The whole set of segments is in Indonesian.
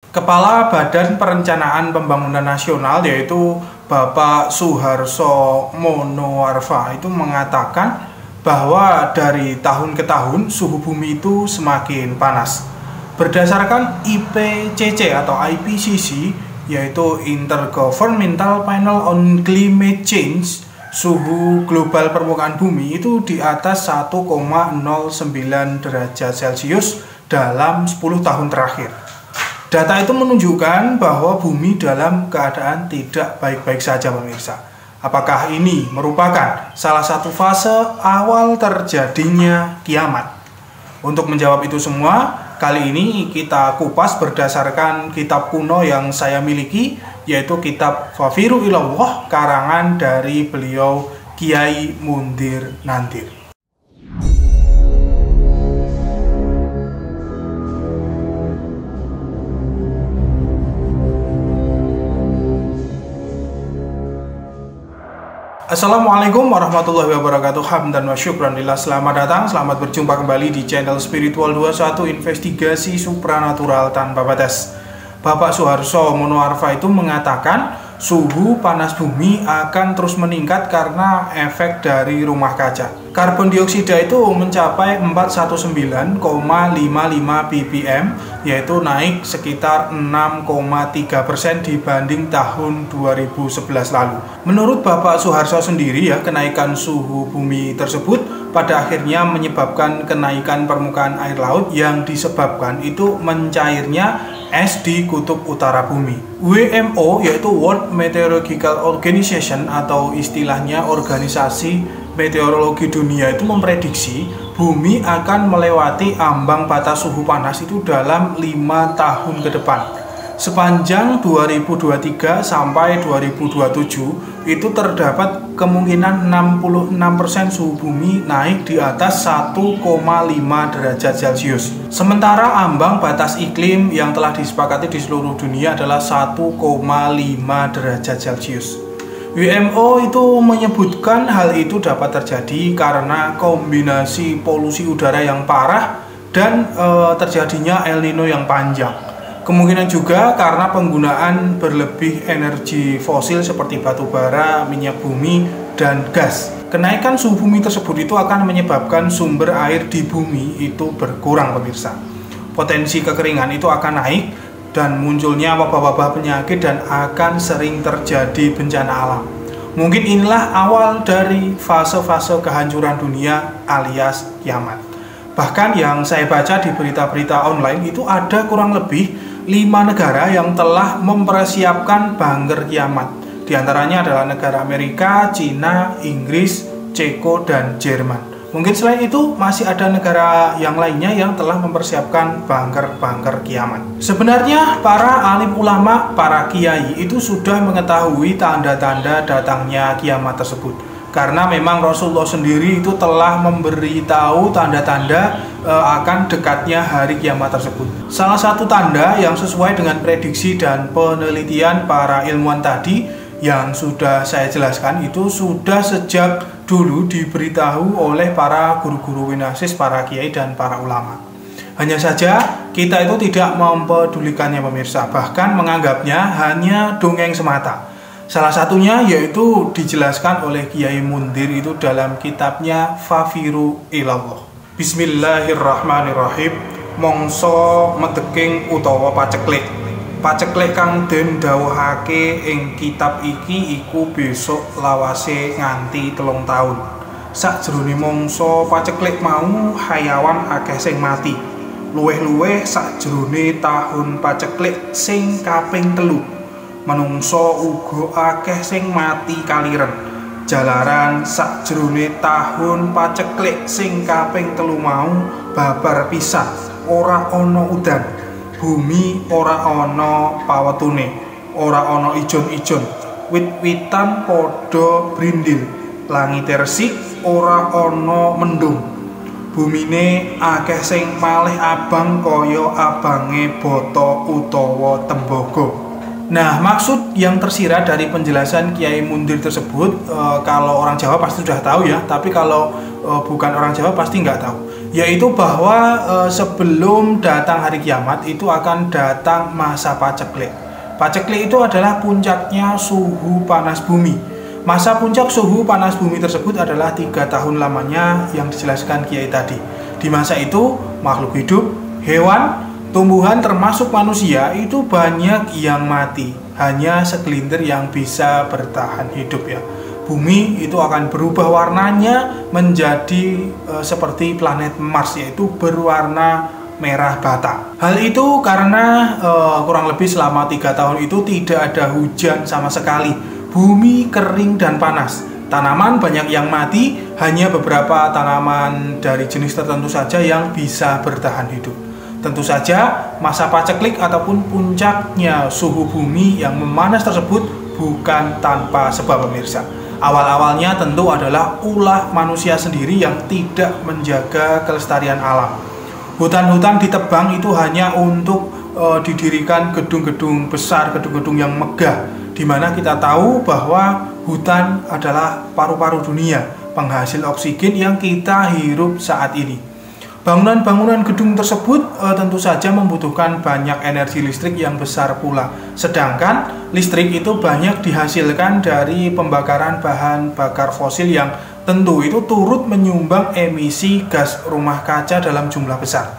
Kepala Badan Perencanaan Pembangunan Nasional yaitu Bapak Suharso Monoarfa itu mengatakan bahwa dari tahun ke tahun suhu bumi itu semakin panas. Berdasarkan IPCC atau IPCC yaitu Intergovernmental Panel on Climate Change, suhu global permukaan bumi itu di atas 1,09 derajat Celcius dalam 10 tahun terakhir. Data itu menunjukkan bahwa bumi dalam keadaan tidak baik-baik saja, pemirsa. Apakah ini merupakan salah satu fase awal terjadinya kiamat? Untuk menjawab itu semua, kali ini kita kupas berdasarkan kitab kuno yang saya miliki, yaitu kitab Fafiru Ilallah karangan dari beliau Kiai Mundir Nandir. Assalamualaikum warahmatullahi wabarakatuh. Hamdan wa syukran lillah. Selamat datang, selamat berjumpa kembali di channel Spiritual 21, investigasi supranatural tanpa batas. Bapak Suharso Monoarfa itu mengatakan suhu panas bumi akan terus meningkat karena efek dari rumah kaca. Karbon dioksida itu mencapai 419,55 ppm, yaitu naik sekitar 6,3% dibanding tahun 2011 lalu. Menurut Bapak Suharso sendiri ya, kenaikan suhu bumi tersebut pada akhirnya menyebabkan kenaikan permukaan air laut yang disebabkan itu mencairnya es di kutub utara bumi. WMO yaitu World Meteorological Organization atau istilahnya Organisasi Meteorologi Dunia itu memprediksi bumi akan melewati ambang batas suhu panas itu dalam 5 tahun ke depan. Sepanjang 2023 sampai 2027 itu terdapat kemungkinan 66% suhu bumi naik di atas 1,5 derajat Celcius. Sementara ambang batas iklim yang telah disepakati di seluruh dunia adalah 1,5 derajat Celcius. WMO itu menyebutkan hal itu dapat terjadi karena kombinasi polusi udara yang parah dan terjadinya El Nino yang panjang. Kemungkinan juga karena penggunaan berlebih energi fosil seperti batu bara, minyak bumi, dan gas. Kenaikan suhu bumi tersebut itu akan menyebabkan sumber air di bumi itu berkurang, pemirsa. Potensi kekeringan itu akan naik dan munculnya wabah-wabah penyakit dan akan sering terjadi bencana alam. Mungkin inilah awal dari fase-fase kehancuran dunia alias kiamat. Bahkan yang saya baca di berita-berita online itu ada kurang lebih 5 negara yang telah mempersiapkan bangker kiamat. Di antaranya adalah negara Amerika, Cina, Inggris, Ceko, dan Jerman. Mungkin selain itu masih ada negara yang lainnya yang telah mempersiapkan bangker-bangker kiamat. Sebenarnya para alim ulama, para kiai itu sudah mengetahui tanda-tanda datangnya kiamat tersebut. Karena memang Rasulullah sendiri itu telah memberitahu tanda-tanda akan dekatnya hari kiamat tersebut. Salah satu tanda yang sesuai dengan prediksi dan penelitian para ilmuwan tadi yang sudah saya jelaskan itu sudah sejak dulu diberitahu oleh para guru-guru winasis, para kiai dan para ulama. Hanya saja kita itu tidak mempedulikannya, pemirsa, bahkan menganggapnya hanya dongeng semata. Salah satunya yaitu dijelaskan oleh Kiai Mundir itu dalam kitabnya Fafiru Ilallah. Bismillahirrahmanirrahim. Mongso medeking utawa paceklik. Paceklik kang den dawuhake ing kitab iki iku besok lawase nganti 3 taun. Sakjroning mongso paceklik mau hayawan akeh sing mati. Luweh-luweh sakjroning tahun paceklik sing kaping 3. Manungsa uga akeh sing mati kaliren. Jalaran sakjroning tahun paceklik sing kaping 3 mau babar pisan, ora ana udan. Bumi ora ana pawetune, ora ana ijon-ijon. Wit-witan padha brindil. Langite resik, ora ana mendung. Bumine akeh sing malih abang kaya abange bata utawa tembaga. Nah, maksud yang tersirat dari penjelasan Kiai Mundir tersebut, kalau orang Jawa pasti sudah tahu ya, tapi kalau bukan orang Jawa pasti nggak tahu. yaitu bahwa sebelum datang hari kiamat itu akan datang masa paceklik. Paceklik itu adalah puncaknya suhu panas bumi. Masa puncak suhu panas bumi tersebut adalah 3 tahun lamanya yang dijelaskan Kiai tadi. Di masa itu makhluk hidup, hewan, tumbuhan termasuk manusia itu banyak yang mati. Hanya segelintir yang bisa bertahan hidup ya. Bumi itu akan berubah warnanya menjadi seperti planet Mars, yaitu berwarna merah bata. Hal itu karena kurang lebih selama 3 tahun itu tidak ada hujan sama sekali. Bumi kering dan panas. Tanaman banyak yang mati, hanya beberapa tanaman dari jenis tertentu saja yang bisa bertahan hidup. Tentu saja masa paceklik ataupun puncaknya suhu bumi yang memanas tersebut bukan tanpa sebab, pemirsa. Awal-awalnya tentu adalah ulah manusia sendiri yang tidak menjaga kelestarian alam. Hutan-hutan ditebang itu hanya untuk didirikan gedung-gedung besar, gedung-gedung yang megah, di mana kita tahu bahwa hutan adalah paru-paru dunia, penghasil oksigen yang kita hirup saat ini. Bangunan-bangunan gedung tersebut tentu saja membutuhkan banyak energi listrik yang besar pula. Sedangkan listrik itu banyak dihasilkan dari pembakaran bahan bakar fosil yang tentu itu turut menyumbang emisi gas rumah kaca dalam jumlah besar.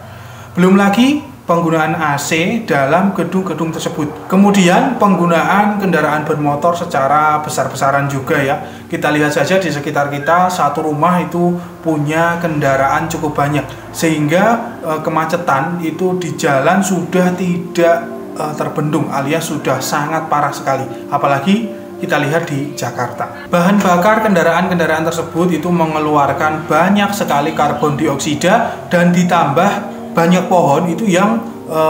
Belum lagi penggunaan AC dalam gedung-gedung tersebut. Kemudian penggunaan kendaraan bermotor secara besar-besaran juga ya. Kita lihat saja di sekitar kita, satu rumah itu punya kendaraan cukup banyak. Sehingga kemacetan itu di jalan sudah tidak terbendung alias sudah sangat parah sekali. Apalagi kita lihat di Jakarta. Bahan bakar kendaraan-kendaraan tersebut itu mengeluarkan banyak sekali karbon dioksida, dan ditambah banyak pohon itu yang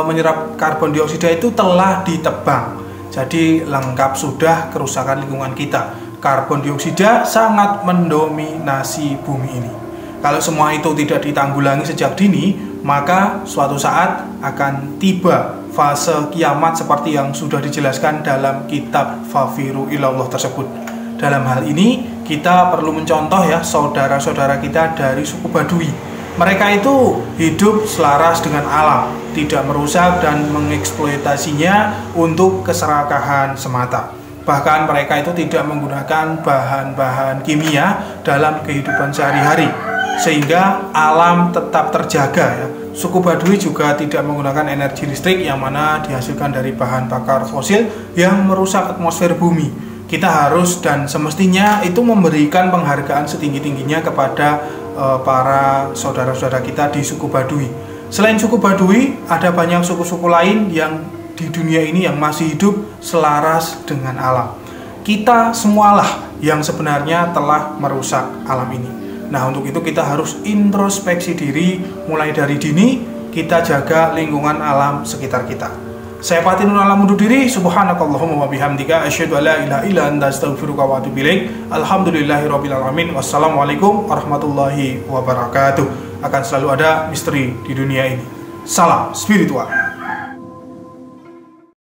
menyerap karbon dioksida itu telah ditebang. Jadi lengkap sudah kerusakan lingkungan kita. Karbon dioksida sangat mendominasi bumi ini. Kalau semua itu tidak ditanggulangi sejak dini, maka suatu saat akan tiba fase kiamat seperti yang sudah dijelaskan dalam kitab Fafiru Ilallah tersebut. Dalam hal ini kita perlu mencontoh ya saudara-saudara kita dari suku Baduy. Mereka itu hidup selaras dengan alam, tidak merusak dan mengeksploitasinya untuk keserakahan semata. Bahkan mereka itu tidak menggunakan bahan-bahan kimia dalam kehidupan sehari-hari, sehingga alam tetap terjaga ya. Suku Baduy juga tidak menggunakan energi listrik yang mana dihasilkan dari bahan bakar fosil yang merusak atmosfer bumi. Kita harus dan semestinya itu memberikan penghargaan setinggi-tingginya kepada para saudara-saudara kita di suku Baduy. Selain suku Baduy, ada banyak suku-suku lain yang di dunia ini yang masih hidup selaras dengan alam. Kita semualah yang sebenarnya telah merusak alam ini. Nah, untuk itu kita harus introspeksi diri mulai dari dini, kita jaga lingkungan alam sekitar kita. Saya Fatinul Alam undur diri. Subhanakallahumma wa bihamdika asyhadu an la ilaha illa anta astaghfiruka wa atubu ilaik. Alhamdulillahirabbil alamin. Wassalamualaikum warahmatullahi wabarakatuh. Akan selalu ada misteri di dunia ini. Salam spiritual.